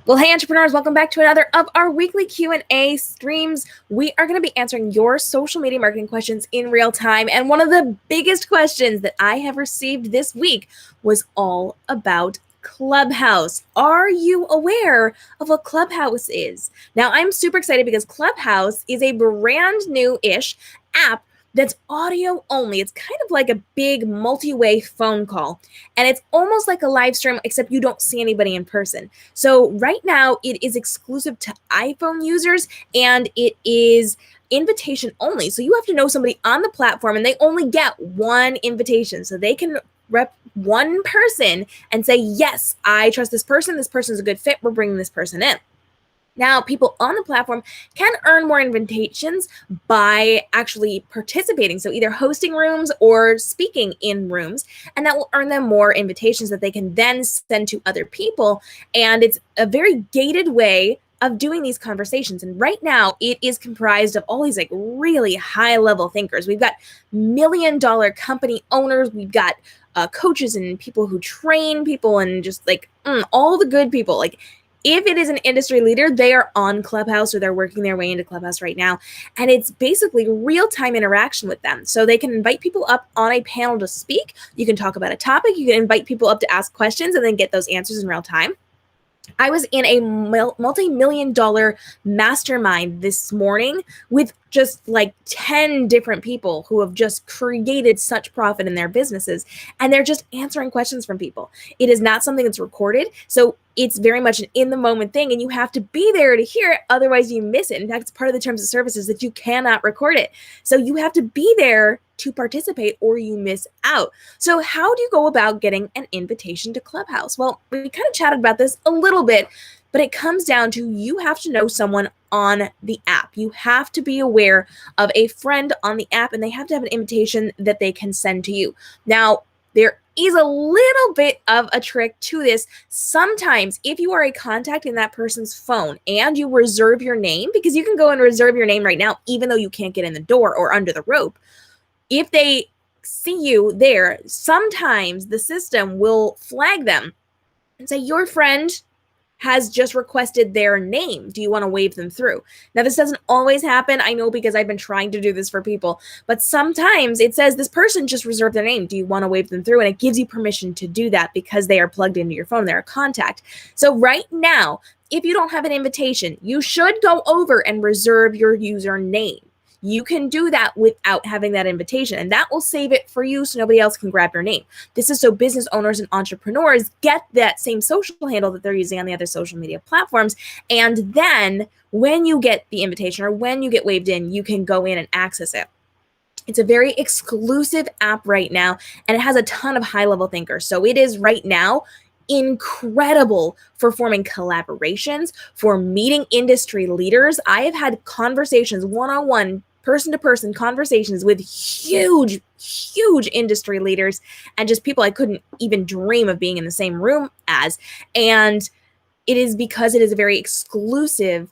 Well, hey entrepreneurs, welcome back to another of our weekly Q&A streams. We are going to be answering your social media marketing questions in real time. And one of the biggest questions that I have received this week was all about Clubhouse. Are you aware of what Clubhouse is? Now, I'm super excited because Clubhouse is a brand new-ish app that's audio only. It's kind of like a big multi-way phone call. And it's almost like a live stream, except you don't see anybody in person. So right now it is exclusive to iPhone users and it is invitation only. So you have to know somebody on the platform and they only get one invitation. So they can rep one person and say, yes, I trust this person. This person's a good fit. We're bringing this person in. Now, people on the platform can earn more invitations by actually participating. So either hosting rooms or speaking in rooms, and that will earn them more invitations that they can then send to other people. And it's a very gated way of doing these conversations. And right now it is comprised of all these like really high level thinkers. We've got $1 million company owners. We've got coaches and people who train people and just like all the good people. Like, if it is an industry leader, they are on Clubhouse or they're working their way into Clubhouse right now. And it's basically real-time interaction with them. So they can invite people up on a panel to speak. You can talk about a topic. You can invite people up to ask questions and then get those answers in real time. I was in a multi-million-dollar mastermind this morning with just like 10 different people who have just created such profit in their businesses, and they're just answering questions from people. It is not something that's recorded, so it's very much an in-the-moment thing, and you have to be there to hear it, otherwise you miss it. In fact, it's part of the terms of services that you cannot record it. So you have to be there to participate or you miss out. So how do you go about getting an invitation to Clubhouse? Well, we kind of chatted about this a little bit, but it comes down to you have to know someone on the app. You have to be aware of a friend on the app and they have to have an invitation that they can send to you. Now, there is a little bit of a trick to this. Sometimes if you are a contact in that person's phone and you reserve your name, because you can go and reserve your name right now, even though you can't get in the door or under the rope, if they see you there, sometimes the system will flag them and say, your friend has just requested their name. Do you want to wave them through? Now, this doesn't always happen. I know because I've been trying to do this for people, but sometimes it says this person just reserved their name. Do you want to wave them through? And it gives you permission to do that because they are plugged into your phone. They're a contact. So right now, if you don't have an invitation, you should go over and reserve your username. You can do that without having that invitation, and that will save it for you so nobody else can grab your name. This is so business owners and entrepreneurs get that same social handle that they're using on the other social media platforms, and then when you get the invitation or when you get waved in, you can go in and access it. It's a very exclusive app right now, and it has a ton of high-level thinkers. So it is right now incredible for forming collaborations, for meeting industry leaders. I have had conversations, one-on-one, person-to-person conversations with huge industry leaders and just people I couldn't even dream of being in the same room as. And it is because it is a very exclusive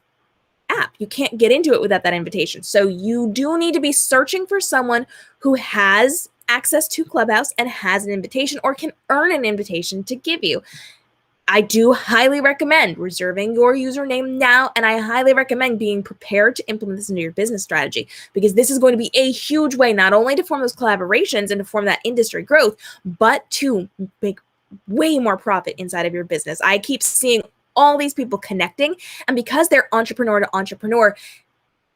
app. You can't get into it without that invitation. So you do need to be searching for someone who has access to Clubhouse and has an invitation or can earn an invitation to give you. I do highly recommend reserving your username now, and I highly recommend being prepared to implement this into your business strategy, because this is going to be a huge way not only to form those collaborations and to form that industry growth, but to make way more profit inside of your business. I keep seeing all these people connecting, and because they're entrepreneur to entrepreneur,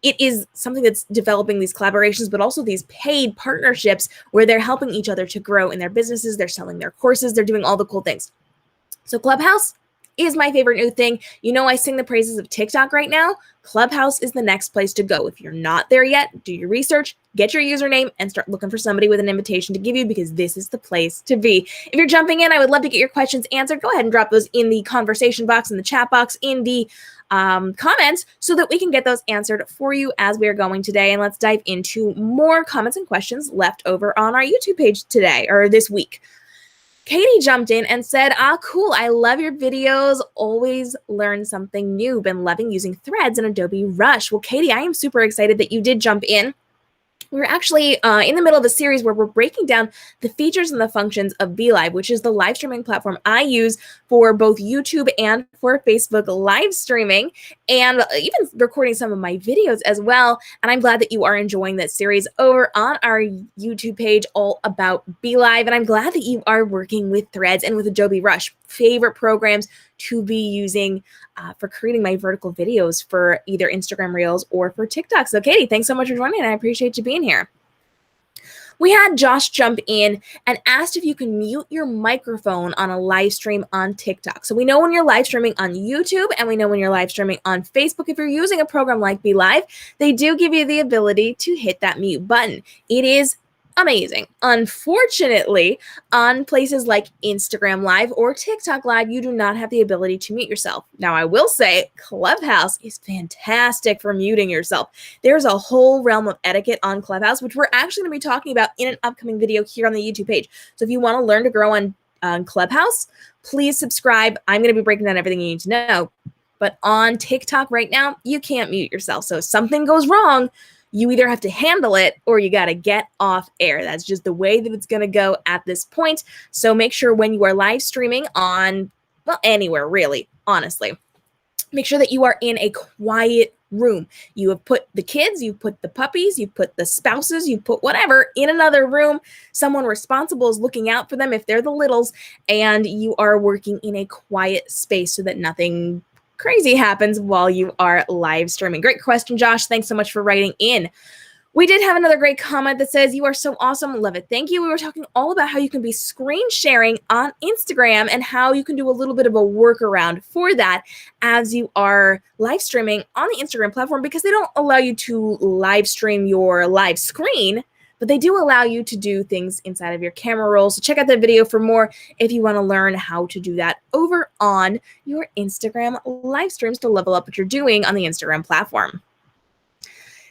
it is something that's developing these collaborations, but also these paid partnerships where they're helping each other to grow in their businesses. They're selling their courses. They're doing all the cool things. So Clubhouse is my favorite new thing. You know, I sing the praises of TikTok right now. Clubhouse is the next place to go. If you're not there yet, do your research, get your username, and start looking for somebody with an invitation to give you, because this is the place to be. If you're jumping in, I would love to get your questions answered. Go ahead and drop those in the conversation box, in the chat box, in the comments, so that we can get those answered for you as we are going today. And let's dive into more comments and questions left over on our YouTube page today, or this week. Katie jumped in and said, cool. I love your videos. Always learn something new. Been loving using Threads and Adobe Rush. Well, Katie, I am super excited that you did jump in. We're actually in the middle of a series where we're breaking down the features and the functions of BeLive, which is the live streaming platform I use for both YouTube and for Facebook live streaming, and even recording some of my videos as well. And I'm glad that you are enjoying that series over on our YouTube page all about BeLive. And I'm glad that you are working with Threads and with Adobe Rush, favorite programs to be using for creating my vertical videos for either Instagram Reels or for TikTok. So Katie, thanks so much for joining, and I appreciate you being here. We had Josh jump in and asked if you can mute your microphone on a live stream on TikTok. So we know when you're live streaming on YouTube, and we know when you're live streaming on Facebook. If you're using a program like BeLive, they do give you the ability to hit that mute button. It is amazing. Unfortunately, on places like Instagram Live or TikTok Live, you do not have the ability to mute yourself. Now, I will say Clubhouse is fantastic for muting yourself. There's a whole realm of etiquette on Clubhouse, which we're actually going to be talking about in an upcoming video here on the YouTube page. So if you want to learn to grow on Clubhouse, please subscribe. I'm going to be breaking down everything you need to know. But on TikTok right now, you can't mute yourself. So if something goes wrong, you either have to handle it or you got to get off air. That's just the way that it's going to go at this point. So make sure when you are live streaming on, well, anywhere really, honestly, make sure that you are in a quiet room. You have put the kids, you put the puppies, you put the spouses, you put whatever in another room. Someone responsible is looking out for them if they're the littles, and you are working in a quiet space so that nothing crazy happens while you are live streaming. Great question, Josh. Thanks so much for writing in. We did have another great comment that says, "You are so awesome. Love it. Thank you." We were talking all about how you can be screen sharing on Instagram and how you can do a little bit of a workaround for that as you are live streaming on the Instagram platform, because they don't allow you to live stream your live screen, but they do allow you to do things inside of your camera roll. So check out that video for more if you want to learn how to do that over on your Instagram live streams to level up what you're doing on the Instagram platform.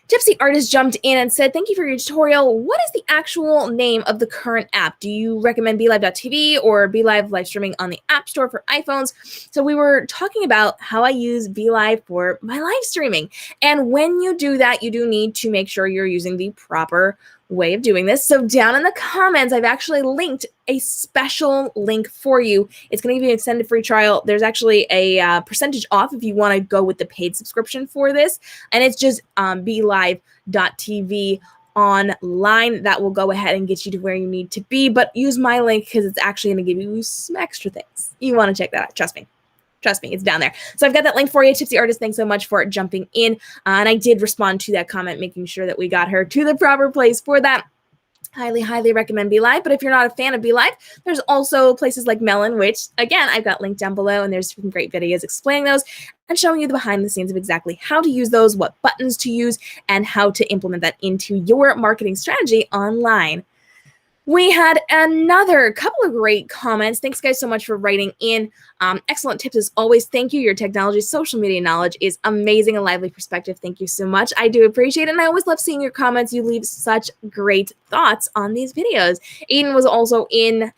Gypsy Artist jumped in and said, "Thank you for your tutorial. What is the actual name of the current app? Do you recommend BeLive.tv or BeLive live streaming on the App Store for iPhones?" So we were talking about how I use BeLive for my live streaming. And when you do that, you do need to make sure you're using the proper way of doing this. So down in the comments, I've actually linked a special link for you. It's going to give you an extended free trial. There's actually a percentage off if you want to go with the paid subscription for this. And it's just BeLive.tv online. That will go ahead and get you to where you need to be. But use my link because it's actually going to give you some extra things. You want to check that out. Trust me. Trust me, it's down there. So I've got that link for you. Gypsy Artist, thanks so much for jumping in. And I did respond to that comment, making sure that we got her to the proper place for that. Highly, highly recommend BeLive. But if you're not a fan of BeLive, there's also places like Melon, which, again, I've got linked down below. And there's some great videos explaining those and showing you the behind the scenes of exactly how to use those, what buttons to use, and how to implement that into your marketing strategy online. We had another couple of great comments. Thanks, guys, so much for writing in. Excellent tips as always. Thank you. Your technology, social media knowledge is amazing. A lively perspective. Thank you so much. I do appreciate it. And I always love seeing your comments. You leave such great thoughts on these videos. Aiden was also in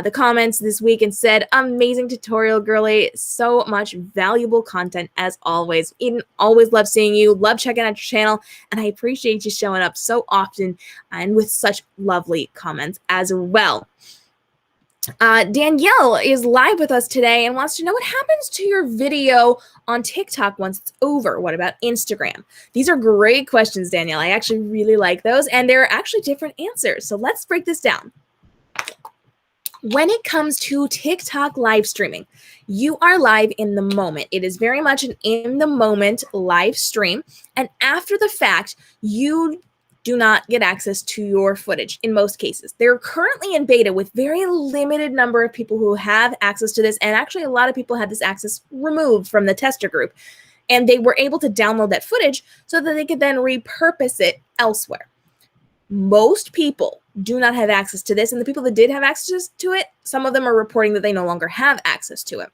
the comments this week and said, "Amazing tutorial, girly. So much valuable content as always." Eden, always love seeing you. Love checking out your channel. And I appreciate you showing up so often and with such lovely comments as well. Danielle is live with us today and wants to know what happens to your video on TikTok once it's over. What about Instagram? These are great questions, Danielle. I actually really like those. And there are actually different answers. So let's break this down. When it comes to TikTok live streaming, you are live in the moment. It is very much an in the moment live stream. And after the fact, you do not get access to your footage in most cases. They're currently in beta with very limited number of people who have access to this. And actually a lot of people had this access removed from the tester group. And they were able to download that footage so that they could then repurpose it elsewhere. Most people do not have access to this, and the people that did have access to it, some of them are reporting that they no longer have access to it.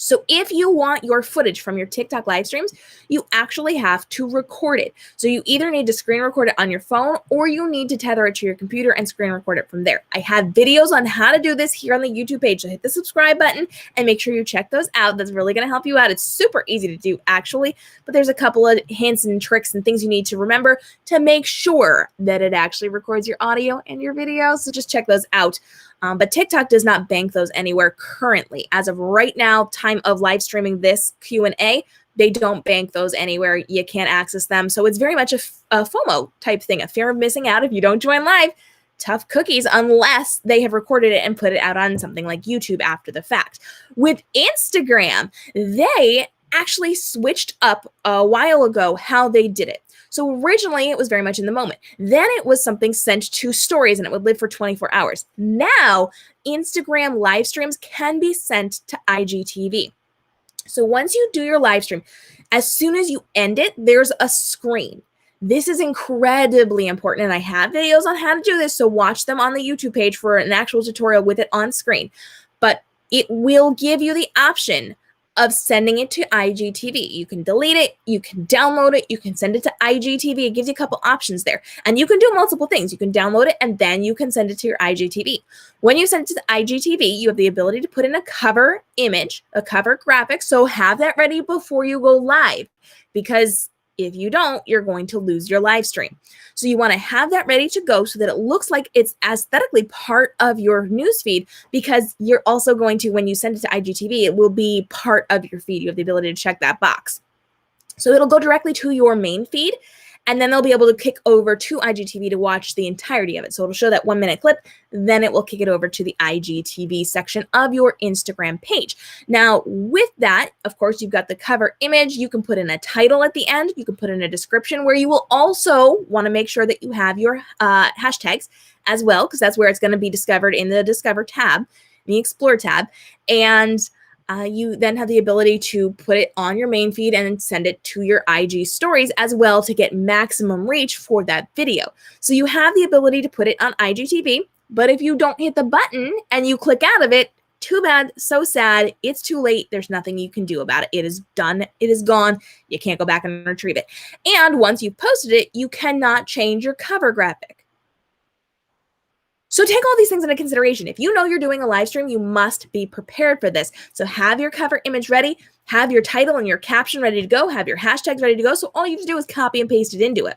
So if you want your footage from your TikTok live streams, you actually have to record it. So you either need to screen record it on your phone or you need to tether it to your computer and screen record it from there. I have videos on how to do this here on the YouTube page. So hit the subscribe button and make sure you check those out. That's really going to help you out. It's super easy to do actually, but there's a couple of hints and tricks and things you need to remember to make sure that it actually records your audio and your video. So just check those out. But TikTok does not bank those anywhere currently. As of right now, time of live streaming this Q&A, they don't bank those anywhere. You can't access them. So it's very much a FOMO type thing, a fear of missing out if you don't join live. Tough cookies unless they have recorded it and put it out on something like YouTube after the fact. With Instagram, they actually switched up a while ago how they did it. So originally it was very much in the moment. Then it was something sent to stories and it would live for 24 hours. Now Instagram live streams can be sent to IGTV. So once you do your live stream, as soon as you end it, there's a screen. This is incredibly important, and I have videos on how to do this, so watch them on the YouTube page for an actual tutorial with it on screen. But it will give you the option of sending it to IGTV. You can delete it, you can download it, you can send it to IGTV. It gives you a couple options there. And you can do multiple things. You can download it and then you can send it to your IGTV. When you send it to the IGTV, you have the ability to put in a cover image, a cover graphic. So have that ready before you go live, because if you don't, you're going to lose your live stream. So you want to have that ready to go so that it looks like it's aesthetically part of your newsfeed, because you're also going to, when you send it to IGTV, it will be part of your feed. You have the ability to check that box. So it'll go directly to your main feed, and then they'll be able to kick over to IGTV to watch the entirety of it. So it'll show that 1 minute clip, then it will kick it over to the IGTV section of your Instagram page. Now, with that, of course, you've got the cover image. You can put in a title at the end. You can put in a description where you will also want to make sure that you have your hashtags as well, because that's where it's going to be discovered in the Discover tab, the Explore tab. And you then have the ability to put it on your main feed and send it to your IG stories as well to get maximum reach for that video. So you have the ability to put it on IGTV, but if you don't hit the button and you click out of it, too bad, so sad, it's too late. There's nothing you can do about it. It is done. It is gone. You can't go back and retrieve it. And once you've posted it, you cannot change your cover graphic. So take all these things into consideration. If you know you're doing a live stream, you must be prepared for this. So have your cover image ready, have your title and your caption ready to go, have your hashtags ready to go. So all you have to do is copy and paste it into it.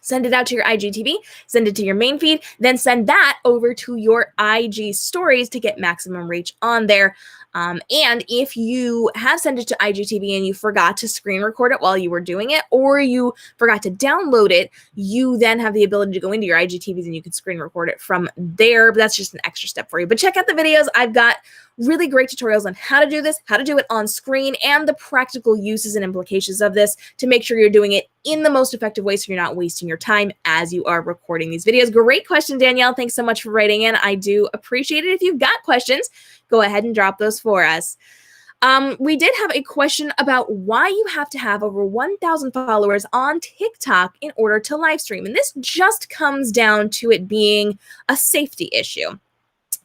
Send it out to your IGTV, send it to your main feed, then send that over to your IG stories to get maximum reach on there. And if you have sent it to IGTV and you forgot to screen record it while you were doing it, or you forgot to download it, you then have the ability to go into your IGTVs and you can screen record it from there. But that's just an extra step for you. But check out the videos. I've got really great tutorials on how to do this, how to do it on screen, and the practical uses and implications of this to make sure you're doing it in the most effective way so you're not wasting your time as you are recording these videos. Great question, Danielle. Thanks so much for writing in. I do appreciate it. If you've got questions, go ahead and drop those for us. We did have a question about why you have to have over 1,000 followers on TikTok in order to live stream. And this just comes down to it being a safety issue.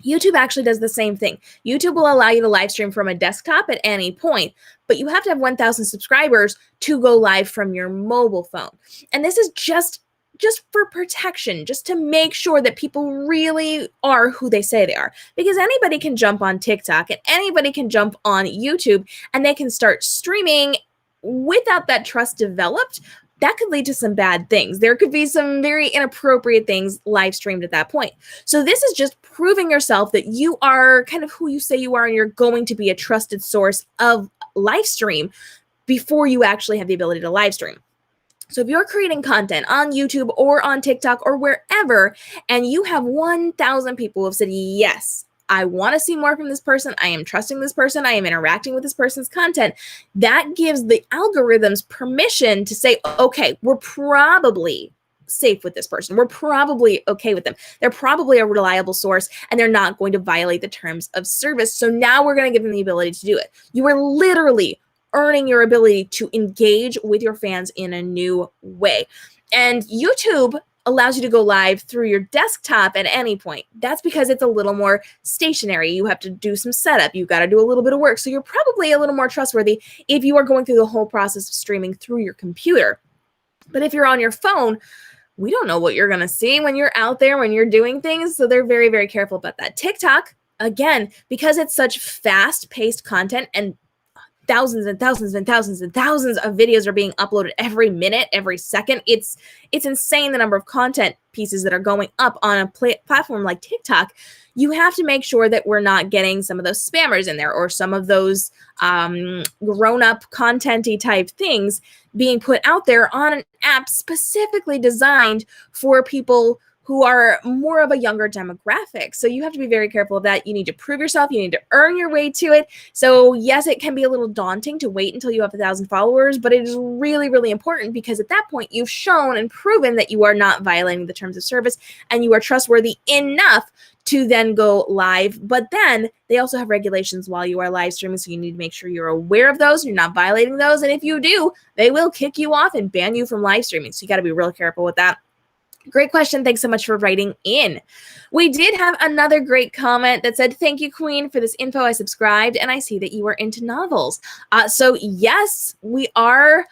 YouTube actually does the same thing. YouTube will allow you to live stream from a desktop at any point, but you have to have 1,000 subscribers to go live from your mobile phone. And this is just for protection, just to make sure that people really are who they say they are. Because anybody can jump on TikTok and anybody can jump on YouTube and they can start streaming without that trust developed. That could lead to some bad things. There could be some very inappropriate things live streamed at that point. So this is just proving yourself that you are kind of who you say you are and you're going to be a trusted source of live stream before you actually have the ability to live stream. So if you're creating content on YouTube or on TikTok or wherever, and you have 1,000 people who have said, yes, I want to see more from this person, I am trusting this person, I am interacting with this person's content, that gives the algorithms permission to say, okay, we're probably safe with this person. We're probably okay with them. They're probably a reliable source and they're not going to violate the terms of service. So now we're going to give them the ability to do it. You are literally earning your ability to engage with your fans in a new way. And YouTube allows you to go live through your desktop at any point. That's because it's a little more stationary. You have to do some setup. You've got to do a little bit of work. So you're probably a little more trustworthy if you are going through the whole process of streaming through your computer. But if you're on your phone, we don't know what you're going to see when you're out there, when you're doing things. So they're very, very careful about that. TikTok, again, because it's such fast-paced content and thousands and thousands and thousands and thousands of videos are being uploaded every minute, every second. It's insane the number of content pieces that are going up on a platform like TikTok. You have to make sure that we're not getting some of those spammers in there or some of those grown-up content-y type things being put out there on an app specifically designed for people who are more of a younger demographic. So you have to be very careful of that. You need to prove yourself. You need to earn your way to it. So yes, it can be a little daunting to wait until you have 1,000 followers, but it is really, really important because at that point you've shown and proven that you are not violating the terms of service and you are trustworthy enough to then go live. But then they also have regulations while you are live streaming. So you need to make sure you're aware of those. You're not violating those. And if you do, they will kick you off and ban you from live streaming. So you got to be real careful with that. Great question. Thanks so much for writing in. We did have another great comment that said, thank you, Queen, for this info. I subscribed and I see that you are into novels. So yes, we are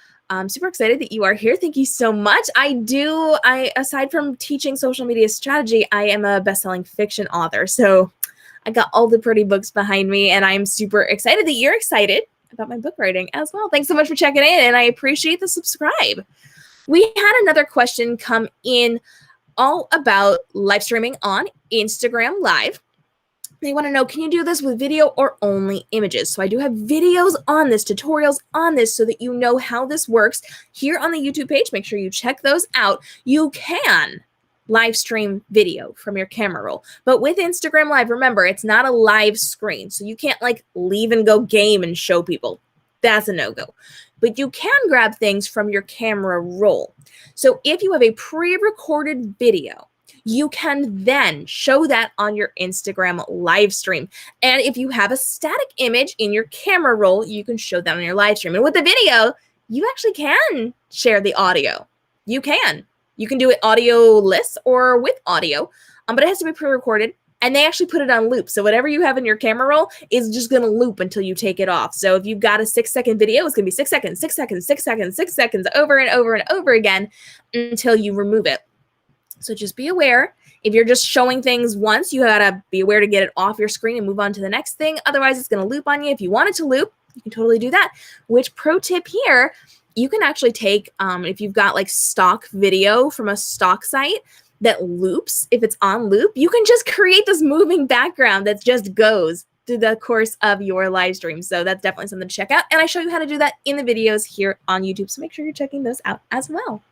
super excited that you are here. Thank you so much. Aside from teaching social media strategy, I am a best-selling fiction author. So I got all the pretty books behind me and I'm super excited that you're excited about my book writing as well. Thanks so much for checking in and I appreciate the subscribe. We had another question come in all about live streaming on Instagram Live. They want to know, can you do this with video or only images? So I do have videos on this, tutorials on this, so that you know how this works here on the YouTube page. Make sure you check those out. You can live stream video from your camera roll. But with Instagram Live, remember, it's not a live screen. So you can't like leave and go game and show people. That's a no-go. But you can grab things from your camera roll. So if you have a pre-recorded video, you can then show that on your Instagram live stream. And if you have a static image in your camera roll, you can show that on your live stream. And with the video, you actually can share the audio. You can. You can do it audio-less or with audio, but it has to be pre-recorded. And they actually put it on loop. So whatever you have in your camera roll is just going to loop until you take it off. So if you've got a 6-second video, it's going to be 6 seconds, 6 seconds, 6 seconds, 6 seconds, over and over and over again until you remove it. So just be aware. If you're just showing things once, you got to be aware to get it off your screen and move on to the next thing. Otherwise, it's going to loop on you. If you want it to loop, you can totally do that. Which pro tip here, you can actually take, if you've got like stock video from a stock site, that loops, if it's on loop, you can just create this moving background that just goes through the course of your live stream. So that's definitely something to check out. And I show you how to do that in the videos here on YouTube. So make sure you're checking those out as well.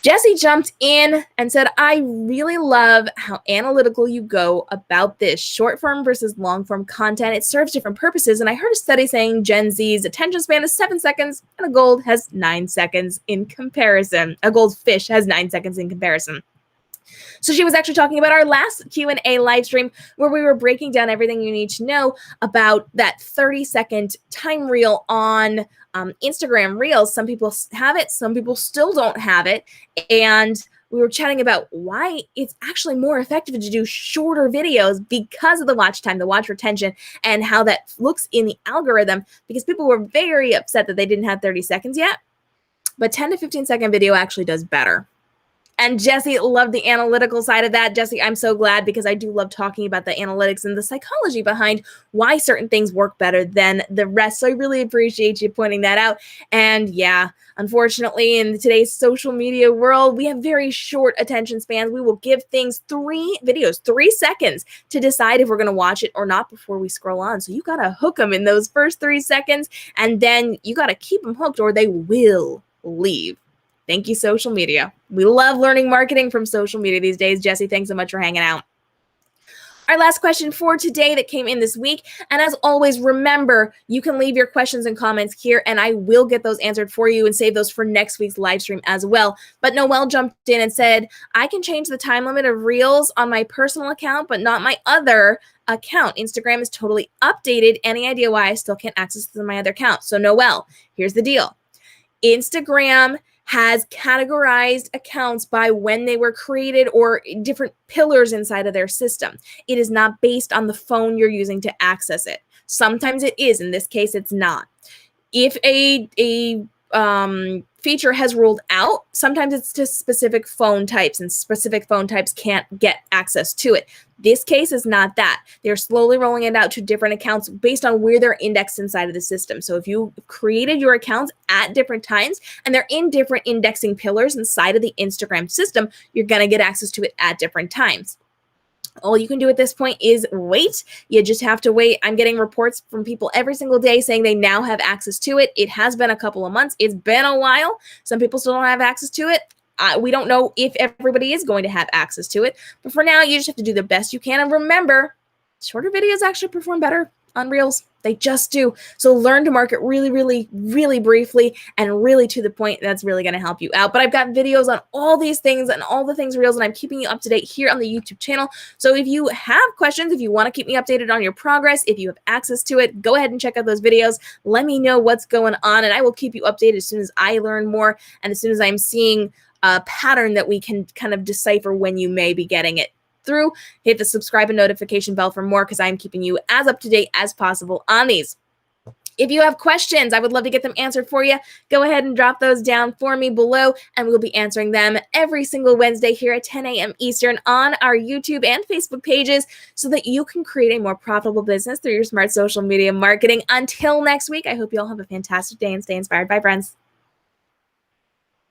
Jesse jumped in and said, I really love how analytical you go about this short form versus long form content. It serves different purposes. And I heard a study saying Gen Z's attention span is 7 seconds and a gold has 9 seconds in comparison. A goldfish has 9 seconds in comparison. So she was actually talking about our last Q&A live stream where we were breaking down everything you need to know about that 30-second time reel on Instagram Reels. Some people have it, some people still don't have it. And we were chatting about why it's actually more effective to do shorter videos because of the watch time, the watch retention, and how that looks in the algorithm, because people were very upset that they didn't have 30 seconds yet. But 10 to 15 second video actually does better. And Jesse loved the analytical side of that. Jesse, I'm so glad, because I do love talking about the analytics and the psychology behind why certain things work better than the rest. So I really appreciate you pointing that out. And yeah, unfortunately, in today's social media world, we have very short attention spans. We will give things 3 videos, 3 seconds to decide if we're going to watch it or not before we scroll on. So you got to hook them in those first 3 seconds, and then you got to keep them hooked or they will leave. Thank you, social media. We love learning marketing from social media these days. Jesse, thanks so much for hanging out. Our last question for today that came in this week. And as always, remember, you can leave your questions and comments here, and I will get those answered for you and save those for next week's live stream as well. But Noelle jumped in and said, I can change the time limit of Reels on my personal account, but not my other account. Instagram is totally updated. Any idea why I still can't access my other account? So Noelle, here's the deal. Instagram has categorized accounts by when they were created or different pillars inside of their system. It is not based on the phone you're using to access it. Sometimes it is. In this case, it's not. If a feature has rolled out, sometimes it's to specific phone types, and specific phone types can't get access to it. This case is not that. They're slowly rolling it out to different accounts based on where they're indexed inside of the system. So if you created your accounts at different times and they're in different indexing pillars inside of the Instagram system, you're going to get access to it at different times. All you can do at this point is wait. You just have to wait. I'm getting reports from people every single day saying they now have access to it. It has been a couple of months. It's been a while. Some people still don't have access to it. We don't know if everybody is going to have access to it. But for now, you just have to do the best you can. And remember, shorter videos actually perform better on Reels. They just do. So learn to market really, really, really briefly and really to the point. That's really going to help you out. But I've got videos on all these things and all the things Reels, and I'm keeping you up to date here on the YouTube channel. So if you have questions, if you want to keep me updated on your progress, if you have access to it, go ahead and check out those videos. Let me know what's going on, and I will keep you updated as soon as I learn more and as soon as I'm seeing a pattern that we can kind of decipher when you may be getting it through. Hit the subscribe and notification bell for more, because I'm keeping you as up to date as possible on these. If you have questions, I would love to get them answered for you. Go ahead and drop those down for me below, and we'll be answering them every single Wednesday here at 10 a.m. Eastern on our YouTube and Facebook pages, so that you can create a more profitable business through your smart social media marketing. Until next week, I hope you all have a fantastic day and stay inspired. Bye, friends.